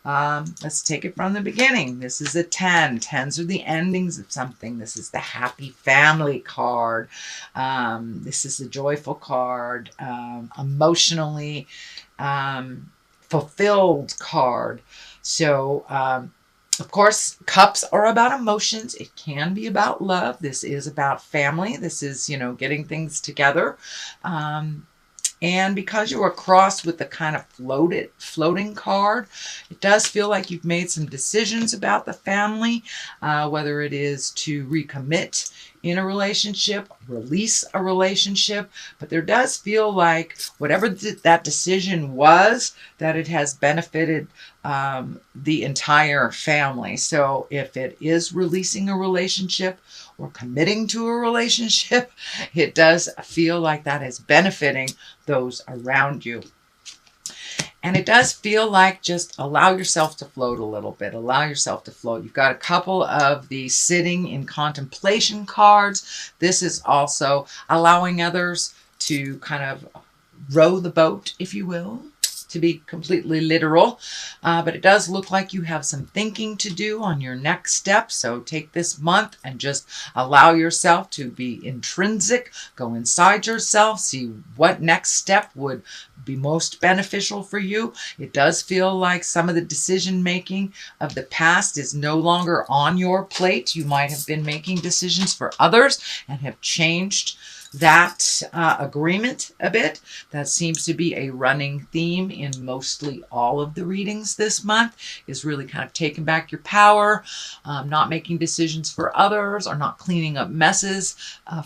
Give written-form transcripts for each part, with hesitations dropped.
Let's take it from the beginning. This is a 10. Tens are the endings of something. This is the happy family card. This is the joyful card. Emotionally fulfilled card. So, of course, cups are about emotions. It can be about love. This is about family. This is, getting things together. And because you are crossed with the kind of floating card, it does feel like you've made some decisions about the family, whether it is to recommit in a relationship, release a relationship. But there does feel like whatever that decision was, that it has benefited the entire family. So if it is releasing a relationship or committing to a relationship, it does feel like that is benefiting those around you. And it does feel like just allow yourself to float a little bit. Allow yourself to float. You've got a couple of the sitting in contemplation cards. This is also allowing others to kind of row the boat, if you will, to be completely literal. But it does look like you have some thinking to do on your next step. So take this month and just allow yourself to be intrinsic. Go inside yourself. See what next step would be most beneficial for you. It does feel like some of the decision making of the past is no longer on your plate. You might have been making decisions for others and have changed that agreement a bit. That seems to be a running theme in mostly all of the readings this month, is really kind of taking back your power, not making decisions for others, or not cleaning up messes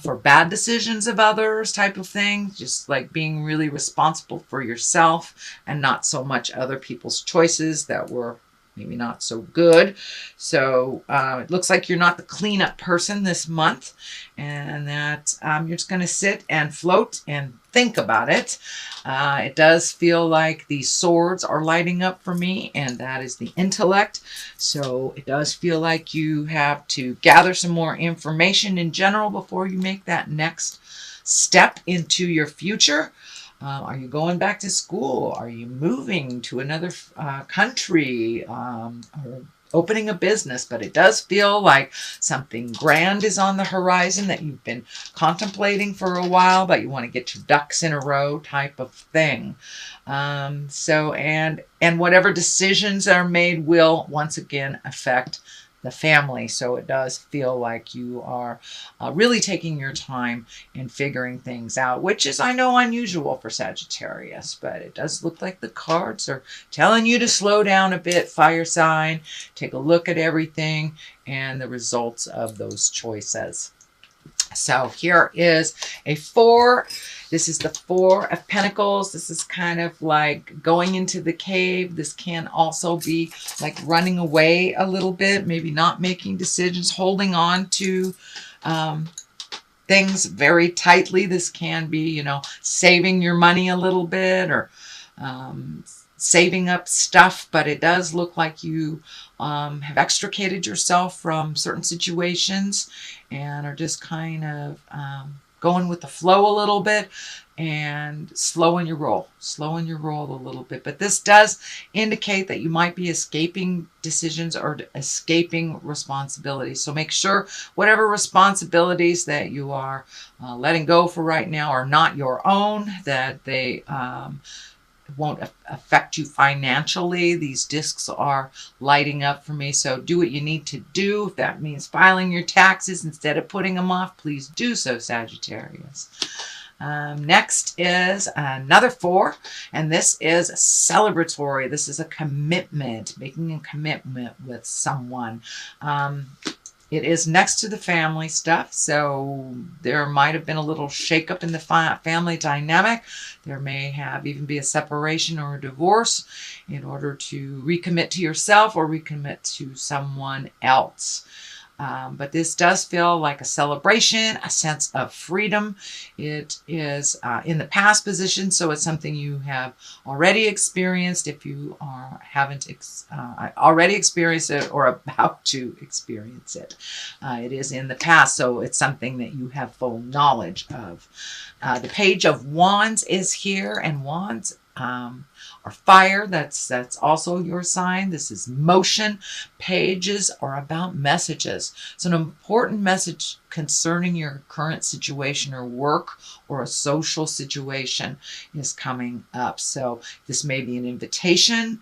for bad decisions of others type of thing. Just like being really responsible for yourself and not so much other people's choices that were maybe not so good. So it looks like you're not the cleanup person this month, and that you're just going to sit and float and think about it. It does feel like the swords are lighting up for me, and that is the intellect. So it does feel like you have to gather some more information in general before you make that next step into your future. Are you going back to school? Are you moving to another country? Or opening a business? But it does feel like something grand is on the horizon that you've been contemplating for a while, but you want to get your ducks in a row type of thing. And whatever decisions are made will once again affect the family. So it does feel like you are really taking your time in figuring things out, which is, I know, unusual for Sagittarius, but it does look like the cards are telling you to slow down a bit, fire sign, take a look at everything and the results of those choices. So here is a 4. This is the 4 of Pentacles. This is kind of like going into the cave. This can also be like running away a little bit, maybe not making decisions, holding on to things very tightly. This can be, saving your money a little bit, or saving up stuff, but it does look like you have extricated yourself from certain situations and are just kind of going with the flow a little bit and slowing your roll a little bit. But this does indicate that you might be escaping decisions or escaping responsibilities. So make sure whatever responsibilities that you are letting go for right now are not your own, that they won't affect you financially. These discs are lighting up for me, so do what you need to do. If that means filing your taxes instead of putting them off, please do so, Sagittarius. Next is another 4, and this is celebratory. This is a commitment, making a commitment with someone. It is next to the family stuff, so there might have been a little shakeup in the family dynamic. There may have even be a separation or a divorce in order to recommit to yourself or recommit to someone else. But this does feel like a celebration, a sense of freedom. It is in the past position, so it's something you have already experienced. If you haven't already experienced it or about to experience it, it is in the past, so it's something that you have full knowledge of. The Page of Wands is here, and Wands or fire. That's also your sign. This is motion. Pages are about messages. So an important message concerning your current situation or work or a social situation is coming up. So this may be an invitation.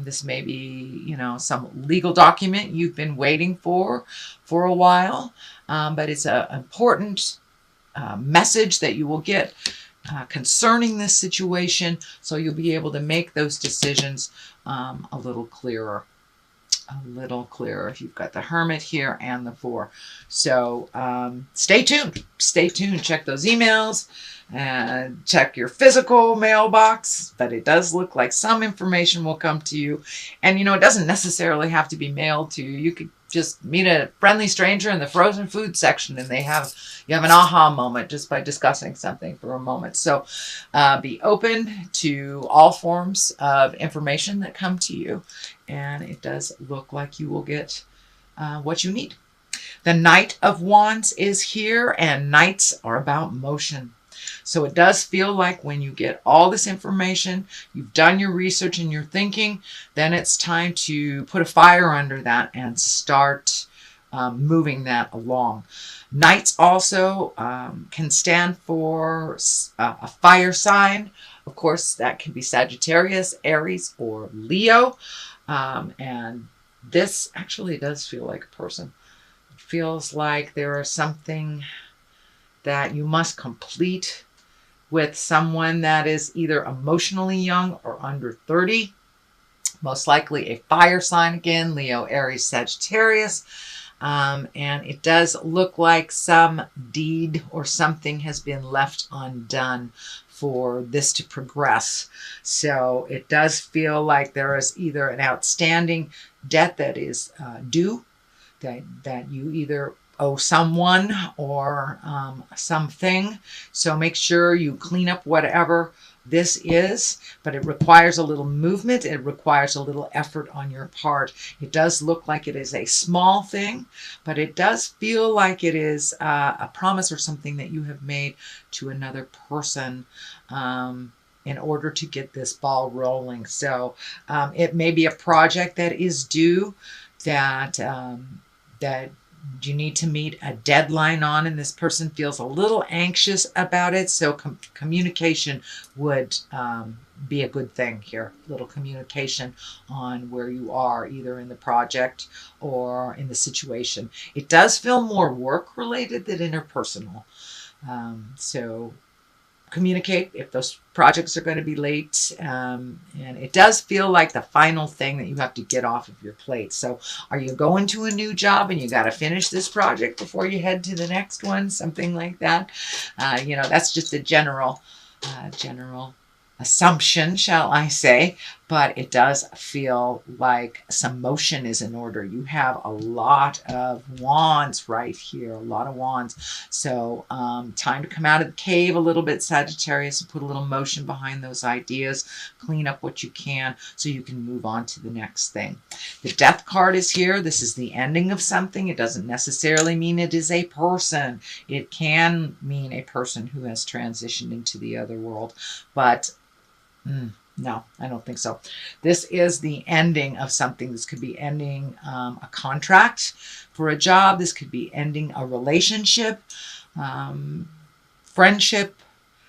This may be, some legal document you've been waiting for a while. But it's an important message that you will get concerning this situation, so you'll be able to make those decisions a little clearer. You've got the Hermit here and the Four. So stay tuned. Check those emails and check your physical mailbox. But it does look like some information will come to you. And, it doesn't necessarily have to be mailed to you. You could just meet a friendly stranger in the frozen food section, and you have an aha moment just by discussing something for a moment. So be open to all forms of information that come to you, and it does look like you will get what you need. The Knight of Wands is here, and knights are about motion. So it does feel like when you get all this information, you've done your research and your thinking, then it's time to put a fire under that and start moving that along. Knights also can stand for a fire sign. Of course, that can be Sagittarius, Aries, or Leo. And this actually does feel like a person. It feels like there is something that you must complete with someone that is either emotionally young or under 30. Most likely a fire sign again, Leo, Aries, Sagittarius. And it does look like some deed or something has been left undone for this to progress. So it does feel like there is either an outstanding debt that is due, that you either owe someone or something. So make sure you clean up whatever this is, but it requires a little movement. It requires a little effort on your part. It does look like it is a small thing, but it does feel like it is a promise or something that you have made to another person in order to get this ball rolling. So it may be a project that is due, that you need to meet a deadline on, and this person feels a little anxious about it. So communication would be a good thing here. Little communication on where you are, either in the project or in the situation. It does feel more work related than interpersonal. So communicate if those projects are going to be late. And it does feel like the final thing that you have to get off of your plate. So are you going to a new job and you got to finish this project before you head to the next one? Something like that. That's just a general assumption, shall I say, but it does feel like some motion is in order. You have a lot of wands right here, a lot of wands. So time to come out of the cave a little bit, Sagittarius, and put a little motion behind those ideas. Clean up what you can so you can move on to the next thing. The Death card is here. This is the ending of something. It doesn't necessarily mean it is a person. It can mean a person who has transitioned into the other world, but no, I don't think so. This is the ending of something. This could be ending a contract for a job. This could be ending a relationship, friendship.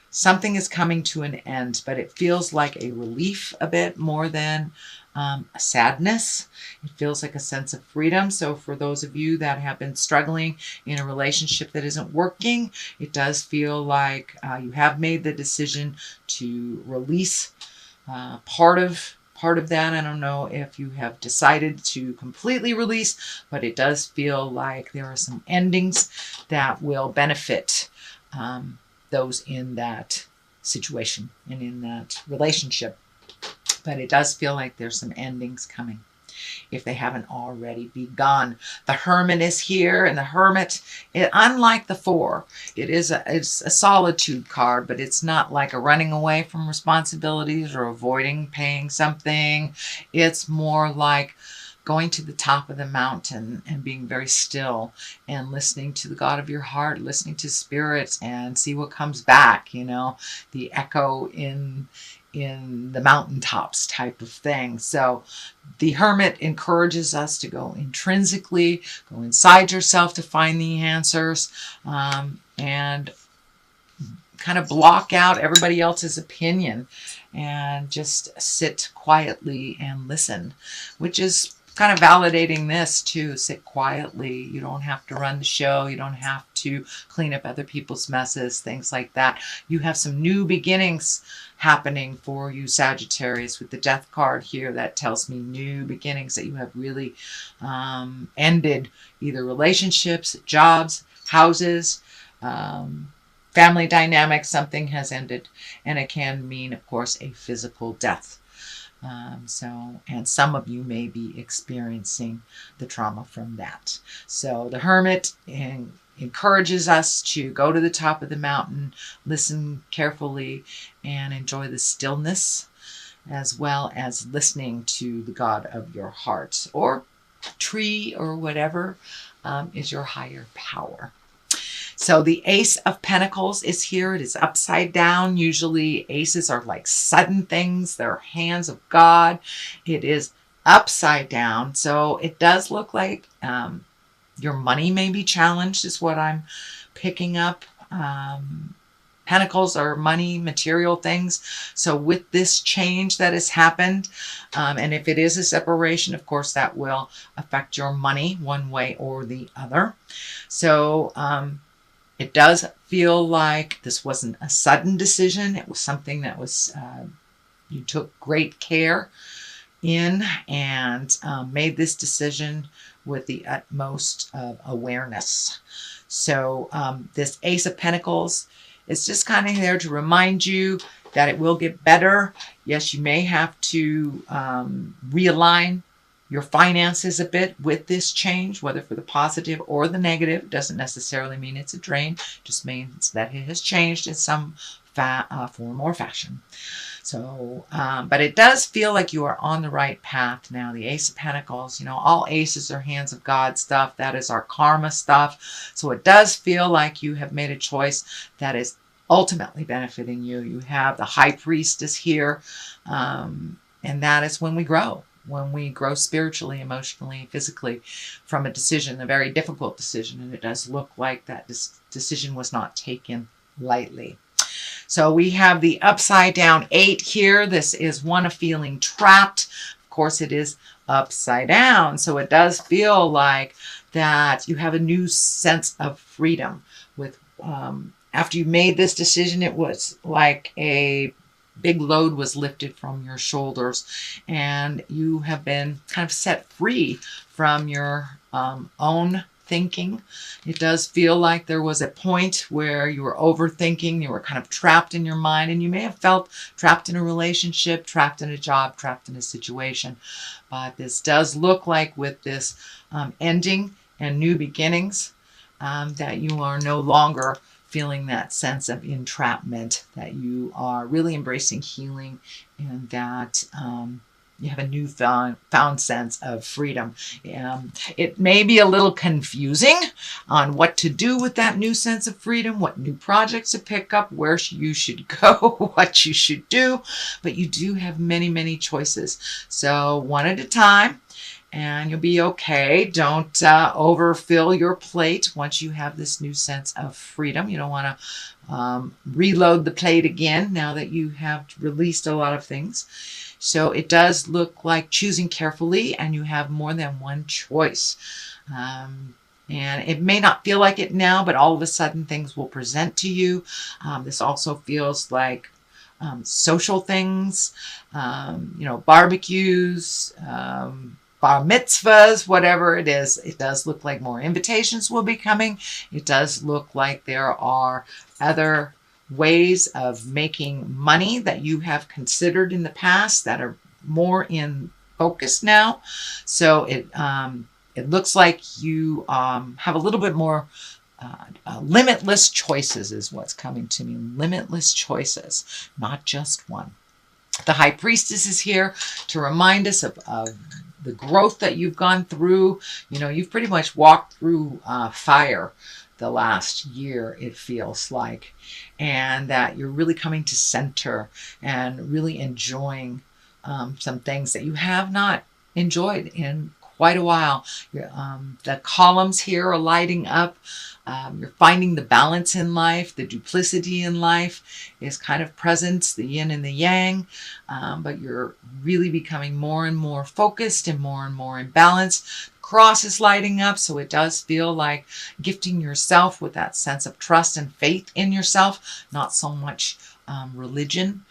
Something is coming to an end, but it feels like a relief a bit more than a sadness. It feels like a sense of freedom. So for those of you that have been struggling in a relationship that isn't working, it does feel like you have made the decision to release part of that. I don't know if you have decided to completely release, but it does feel like there are some endings that will benefit those in that situation and in that relationship. But it does feel like there's some endings coming, if they haven't already begun. The Hermit is here, and the Hermit, unlike the Four, it's a solitude card, but it's not like a running away from responsibilities or avoiding paying something. It's more like going to the top of the mountain and being very still and listening to the God of your heart, listening to spirit, and see what comes back. The echo in in the mountaintops type of thing. So the Hermit encourages us to go intrinsically, go inside yourself to find the answers, and kind of block out everybody else's opinion and just sit quietly and listen, which is kind of validating this too. Sit quietly. You don't have to run the show. You don't have to clean up other people's messes, things like that. You have some new beginnings happening for you, Sagittarius, with the Death card here. That tells me new beginnings, that you have really ended either relationships, jobs, houses, family dynamics. Something has ended, and it can mean, of course, a physical death. And some of you may be experiencing the trauma from that. So the Hermit encourages us to go to the top of the mountain, listen carefully, and enjoy the stillness, as well as listening to the God of your heart, or tree, or whatever is your higher power. So the Ace of Pentacles is here. It is upside down. Usually aces are like sudden things. They're hands of God. It is upside down. So it does look like your money may be challenged, is what I'm picking up. Pentacles are money, material things. So with this change that has happened, and if it is a separation, of course, that will affect your money one way or the other. So it does feel like this wasn't a sudden decision. It was something that was you took great care in, and made this decision with the utmost of awareness. So this Ace of Pentacles is just kind of there to remind you that it will get better. Yes, you may have to realign your finances a bit with this change, whether for the positive or the negative. Doesn't necessarily mean it's a drain, just means that it has changed in some form or fashion. So, but it does feel like you are on the right path now. The Ace of Pentacles, you know, all aces are hands of God stuff. That is our karma stuff. So it does feel like you have made a choice that is ultimately benefiting you. You have the High Priestess here, and that is when we grow. When we grow spiritually, emotionally, physically from a decision, a very difficult decision. And it does look like that this decision was not taken lightly. So we have the upside down 8 here. This is one of feeling trapped. Of course, it is upside down. So it does feel like that you have a new sense of freedom. With after you made this decision, it was like a big load was lifted from your shoulders, and you have been kind of set free from your own thinking. It does feel like there was a point where you were overthinking, you were kind of trapped in your mind, and you may have felt trapped in a relationship, trapped in a job, trapped in a situation. But this does look like with this ending and new beginnings, that you are no longer feeling that sense of entrapment, that you are really embracing healing, and that you have a newfound sense of freedom. It may be a little confusing on what to do with that new sense of freedom, what new projects to pick up, where you should go, what you should do, but you do have many, many choices. So one at a time, and you'll be okay. Don't overfill your plate once you have this new sense of freedom. You don't want to reload the plate again now that you have released a lot of things. So it does look like choosing carefully, and you have more than one choice. And it may not feel like it now, but all of a sudden things will present to you. This also feels like social things, barbecues, bar mitzvahs, whatever it is. It does look like more invitations will be coming. It does look like there are other ways of making money that you have considered in the past that are more in focus now. So it looks like you have a little bit more limitless choices is what's coming to me. Limitless choices, not just one. The High Priestess is here to remind us of the growth that you've gone through. You know, you've pretty much walked through fire the last year, it feels like, and that you're really coming to center and really enjoying some things that you have not enjoyed in quite a while. The columns here are lighting up. You're finding the balance in life. The duplicity in life is kind of present, the yin and the yang, but you're really becoming more and more focused and more in balance. Cross is lighting up, so it does feel like gifting yourself with that sense of trust and faith in yourself, not so much religion.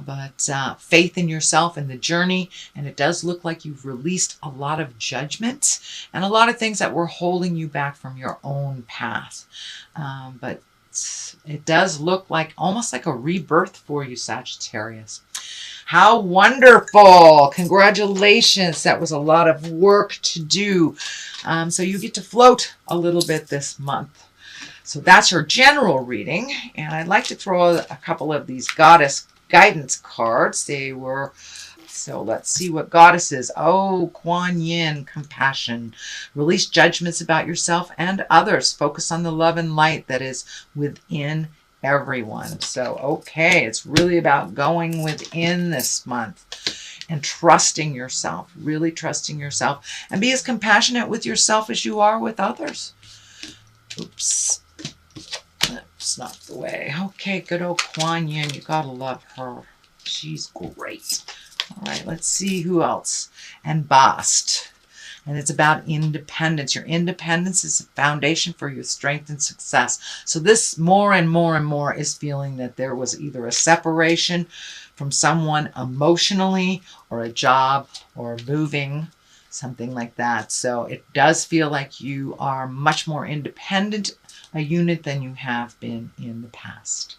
But faith in yourself and the journey. And it does look like you've released a lot of judgment and a lot of things that were holding you back from your own path. But it does look like almost like a rebirth for you, Sagittarius. How wonderful. Congratulations. That was a lot of work to do. So you get to float a little bit this month. So that's your general reading. And I'd like to throw a couple of these goddess guidance cards. So let's see what goddesses. Oh, Kuan Yin, compassion. Release judgments about yourself and others. Focus on the love and light that is within everyone. So, okay, it's really about going within this month and trusting yourself, really trusting yourself, and be as compassionate with yourself as you are with others. Oops. That's not the way. Okay, good old Kuan Yin. You gotta love her. She's great. All right, let's see who else. And Bast. And it's about independence. Your independence is a foundation for your strength and success. So this more and more is feeling that there was either a separation from someone emotionally, or a job, or moving, something like that. So it does feel like you are much more independent a unit than you have been in the past.